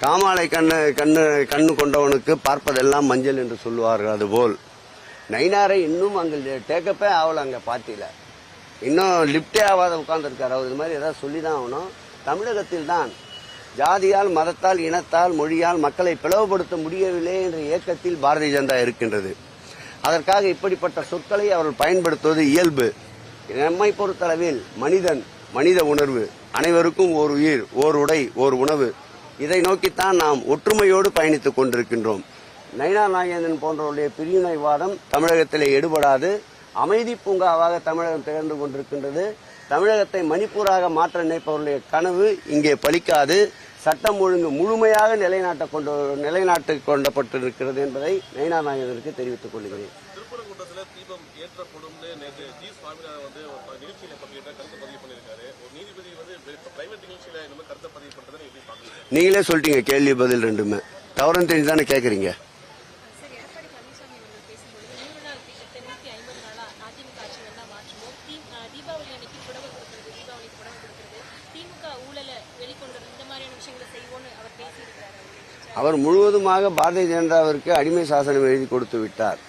காமாலை கண்ணு கொண்டவனுக்கு பார்ப்பதெல்லாம் மஞ்சள் என்று சொல்லுவார்கள். அதுபோல் நயினாரை இன்னும் அங்கே டேக்கப்பே ஆகல, அங்கே பார்ட்டியில் இன்னும் லிப்டே ஆகாத உட்கார்ந்துருக்காரு. அவர் இது மாதிரி ஏதாவது சொல்லிதான் ஆகணும். தமிழகத்தில் தான் ஜாதியால், மதத்தால், இனத்தால், மொழியால் மக்களை பிளவுபடுத்த முடியவில்லை என்ற இயக்கத்தில் பாரதிய ஜனதா இருக்கின்றது. அதற்காக இப்படிப்பட்ட சொற்களை அவர்கள் பயன்படுத்துவது இயல்பு. நம்மை பொறுத்தளவில் மனித உணர்வு, அனைவருக்கும் ஓர் உயிர், ஓர் உடை, ஓர் உணவு, இதை நோக்கித்தான் நாம் ஒற்றுமையோடு பயணித்துக் கொண்டிருக்கின்றோம். நயினார் நாகேந்திரன் போன்றவருடைய பிரிவினைவாதம் தமிழகத்திலே எடுபடாது. அமைதி பூங்காவாக தமிழகம் திகழ்ந்து கொண்டிருக்கின்றது. தமிழகத்தை மணிப்பூராக மாற்ற நினைப்பவர்களுடைய கனவு இங்கே பலிக்காது. சட்டம் ஒழுங்கு முழுமையாக நிலைநாட்டு கொண்டப்பட்டிருக்கிறது என்பதை நயினார் நாகேந்திரனுக்கு தெரிவித்துக் கொள்கிறேன். திருப்பரங்குன்றத்தில் தீபம் ஏற்றப்படும் நேற்று ஜி சுவாமிநாதன் வந்து நிகழ்ச்சியில கருத்து பதிவு பண்ணியிருக்காரு. ஒரு நீதிபதி பிரைவேட் நிகழ்ச்சியில இந்த மாதிரி கருத்தை பதிவு பண்றதை எப்படி பாக்குறீங்க? நீங்களே சொல்லிட்டீங்க, கேள்வி பதில் ரெண்டுமே தவறுன்னு தெரிஞ்சு தானே கேட்கறீங்க. அவர் முழுவதுமாக பாரதிய ஜனதாவிற்கு அடிமை சாசனம் எழுதி கொடுத்து விட்டார்.